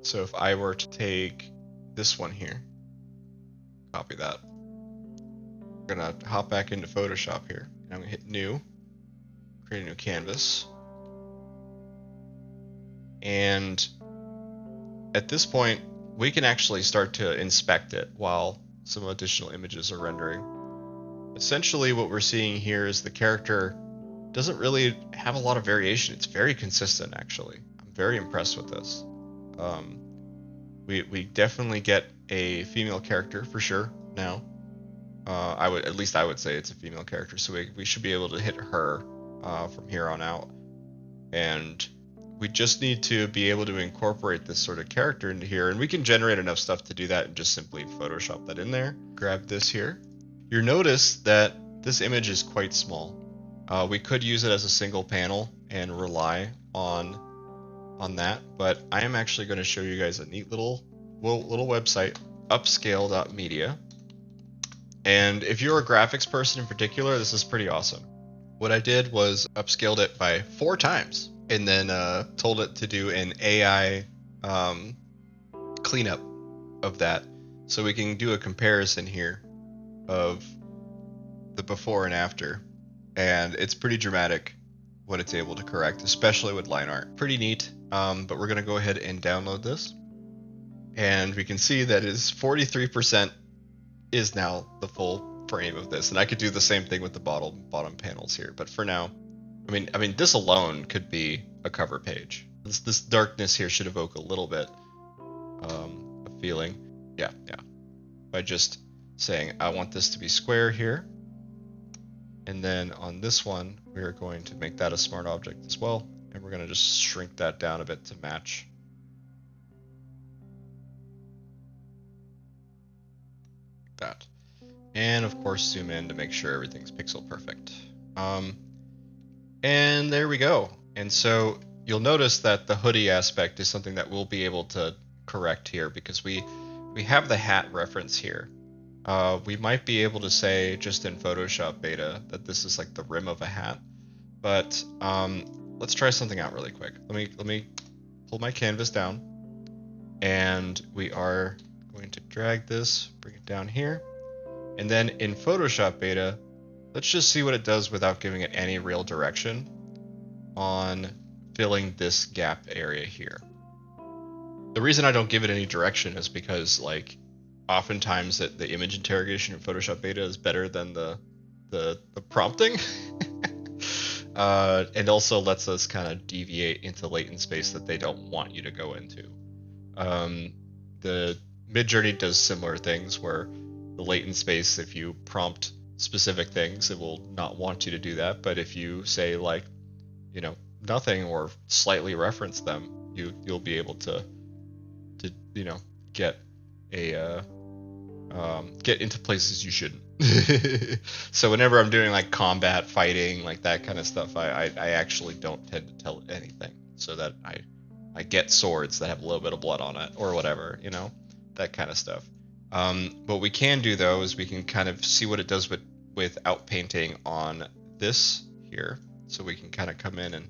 So if I were to take this one here, copy that. I'm gonna hop back into Photoshop here, and I'm gonna hit new, create a new canvas. And at this point, we can actually start to inspect it while some additional images are rendering. Essentially, what we're seeing here is the character doesn't really have a lot of variation. It's very consistent, actually. I'm very impressed with this. Um, we definitely get a female character for sure now. I would say it's a female character, so we should be able to hit her from here on out. And we just need to be able to incorporate this sort of character into here, and we can generate enough stuff to do that and just simply Photoshop that in there. Grab this here. You'll notice that this image is quite small. We could use it as a single panel and rely on that, but I am actually going to show you guys a neat little website, upscale.media. And if you're a graphics person in particular, this is pretty awesome. What I did was upscaled it by 4 times and then told it to do an AI cleanup of that, so we can do a comparison here of the before and after. And it's pretty dramatic what it's able to correct, especially with line art. Pretty neat. But we're going to go ahead and download this. And we can see that is 43% is now the full frame of this. And I could do the same thing with the bottom panels here. But for now, I mean, this alone could be a cover page. This darkness here should evoke a little bit of feeling. Yeah. By just saying, I want this to be square here. And then on this one, we're going to make that a smart object as well. And we're going to just shrink that down a bit to match. Like that. And of course, zoom in to make sure everything's pixel perfect. And there we go. And so you'll notice that the hoodie aspect is something that we'll be able to correct here, because we have the hat reference here. We might be able to say just in Photoshop beta that this is like the rim of a hat, but let's try something out really quick. Let me pull my canvas down, and we are going to drag this, bring it down here, and then in Photoshop beta, let's just see what it does without giving it any real direction on filling this gap area here. The reason I don't give it any direction is because, like, oftentimes the image interrogation in Photoshop beta is better than the prompting. And also lets us kind of deviate into latent space that they don't want you to go into. The Midjourney does similar things where the latent space, if you prompt specific things, it will not want you to do that. But if you say, like, you know, nothing or slightly reference them, you'll be able to you know, get into places you shouldn't. So whenever I'm doing like combat fighting, like that kind of stuff, I actually don't tend to tell it anything, so that I get swords that have a little bit of blood on it or whatever, you know, that kind of stuff. What we can do though is we can kind of see what it does with outpainting on this here. So we can kind of come in and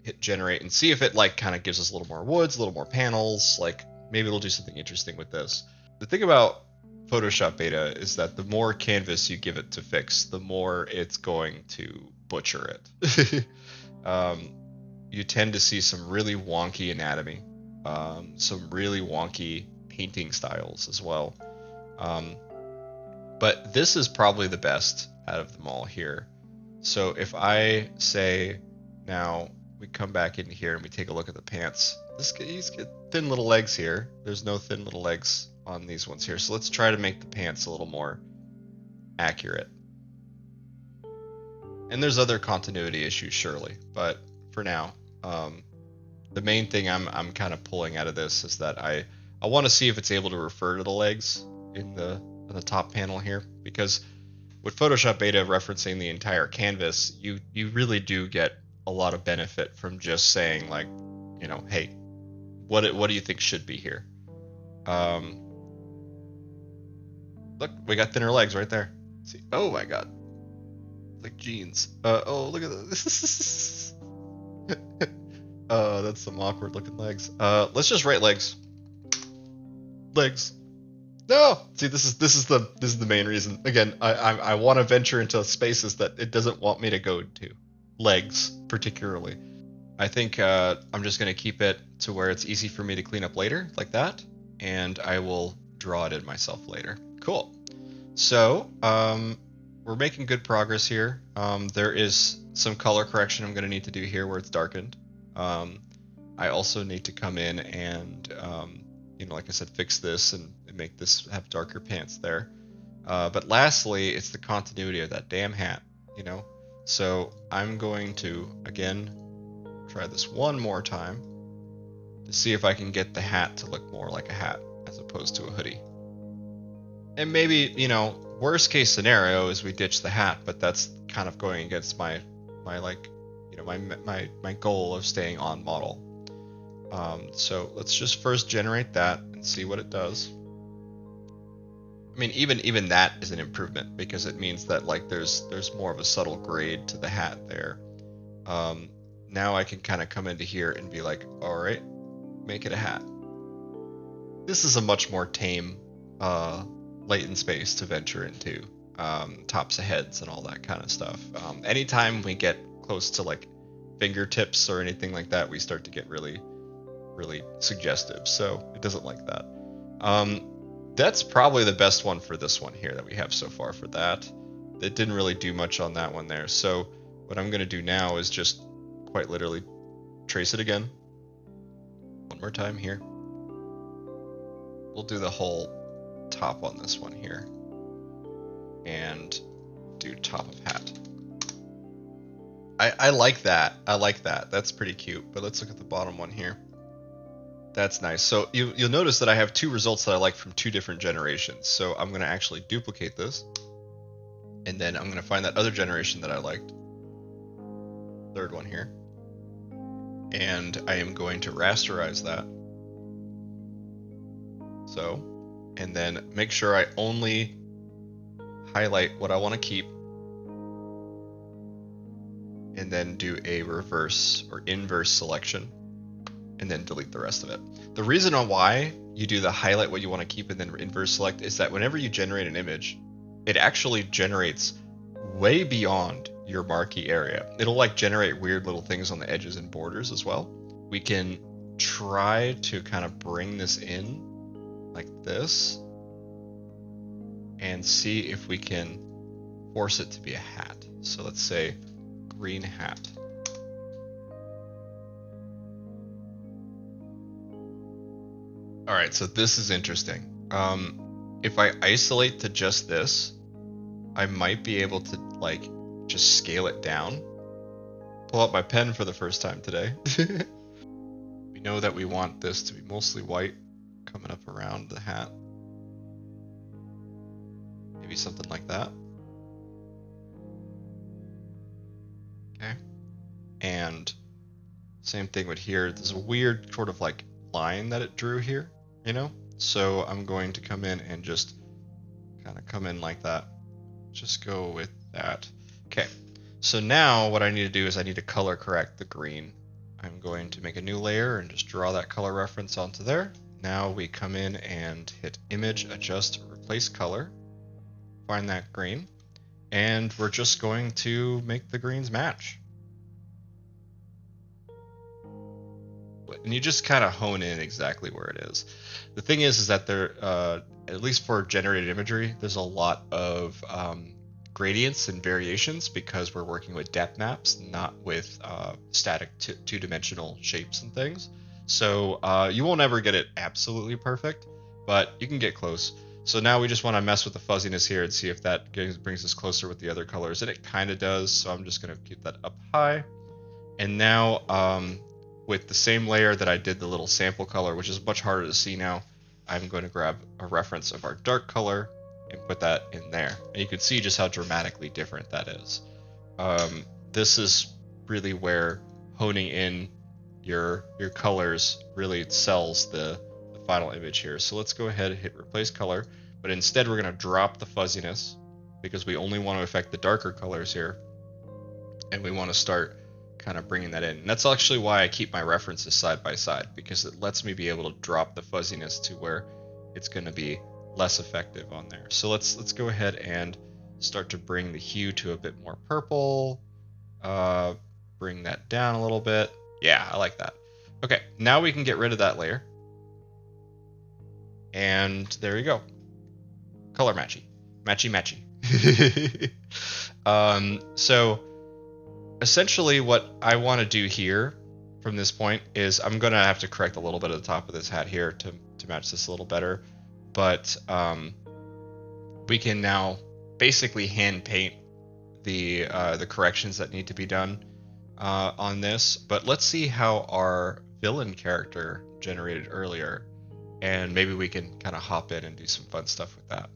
hit generate and see if it like kind of gives us a little more woods, a little more panels, like maybe we'll do something interesting with this. The thing about Photoshop beta is that the more canvas you give it to fix, the more it's going to butcher it. You tend to see some really wonky anatomy, some really wonky painting styles as well. But this is probably the best out of them all here. So if I say now we come back in here and we take a look at the pants, he's got thin little legs here. There's no thin little legs on these ones here. So let's try to make the pants a little more accurate. And there's other continuity issues surely, but for now, the main thing I'm kind of pulling out of this is that I want to see if it's able to refer to the legs in the top panel here, because with Photoshop beta referencing the entire canvas, you really do get a lot of benefit from just saying, like, you know, hey, what do you think should be here? Look, we got thinner legs right there. Let's see, oh my god, like jeans. Oh, look at this. Oh, that's some awkward looking legs. Let's just write legs. legs. No. See, this is the main reason. Again, I want to venture into spaces that it doesn't want me to go to. Legs, particularly. I think I'm just gonna keep it to where it's easy for me to clean up later, like that, and I will draw it in myself later. Cool. So we're making good progress here. There is some color correction I'm gonna need to do here where it's darkened. I also need to come in and like I said, fix this and make this have darker pants there. But lastly, it's the continuity of that damn hat, So I'm going to, again, try this one more time to see if I can get the hat to look more like a hat as opposed to a hoodie. And maybe, worst case scenario is we ditch the hat, but that's kind of going against my goal of staying on model. So let's just first generate that and see what it does. I mean, even that is an improvement because it means that there's more of a subtle grade to the hat there. Now I can kind of come into here and be like, all right, make it a hat. This is a much more tame latent space to venture into, tops of heads and all that kind of stuff. Anytime we get close to fingertips or anything like that, we start to get really suggestive, so it doesn't like that. That's probably the best one for this one here that we have so far for that. It didn't really do much on that one there, so what I'm going to do now is just quite literally trace it again. One more time here. We'll do the whole top on this one here. And do top of hat. I like that. I like that. That's pretty cute, but let's look at the bottom one here. That's nice. So you'll notice that I have two results that I like from two different generations. So I'm going to actually duplicate this. And then I'm going to find that other generation that I liked. Third one here. And I am going to rasterize that. So, and then make sure I only highlight what I want to keep. And then do a reverse or inverse selection. And then delete the rest of it. The reason why you do the highlight what you want to keep and then inverse select is that whenever you generate an image, it actually generates way beyond your marquee area. It'll generate weird little things on the edges and borders as well. We can try to kind of bring this in like this and see if we can force it to be a hat. So let's say green hat. All right, so this is interesting. If I isolate to just this, I might be able to just scale it down. Pull out my pen for the first time today. We know that we want this to be mostly white coming up around the hat. Maybe something like that. Okay. And same thing with here. There's a weird sort of line that it drew here, So I'm going to come in and just kind of come in like that. Just go with that. Okay. So now what I need to do is I need to color correct the green. I'm going to make a new layer and just draw that color reference onto there. Now we come in and hit image, adjust, replace color. Find that green. And we're just going to make the greens match. And you just kind of hone in exactly where it is. The thing is that there, at least for generated imagery, there's a lot of gradients and variations because we're working with depth maps, not with static two-dimensional shapes and things. So you won't ever get it absolutely perfect, but you can get close. So now we just want to mess with the fuzziness here and see if that brings us closer with the other colors, and it kind of does. So I'm just going to keep that up high. And now with the same layer that I did the little sample color, which is much harder to see now, I'm going to grab a reference of our dark color and put that in there. And you can see just how dramatically different that is. This is really where honing in your colors really sells the final image here. So let's go ahead and hit replace color, but instead we're going to drop the fuzziness because we only want to affect the darker colors here. And we want to start kind of bringing that in. And that's actually why I keep my references side by side, because it lets me be able to drop the fuzziness to where it's going to be less effective on there. So let's go ahead and start to bring the hue to a bit more purple. Bring that down a little bit. Yeah, I like that. Okay, now we can get rid of that layer. And there you go. Color matchy. Matchy. So essentially what I want to do here from this point is I'm going to have to correct a little bit of the top of this hat here to match this a little better. But we can now basically hand paint the corrections that need to be done on this. But let's see how our villain character generated earlier, and maybe we can kind of hop in and do some fun stuff with that.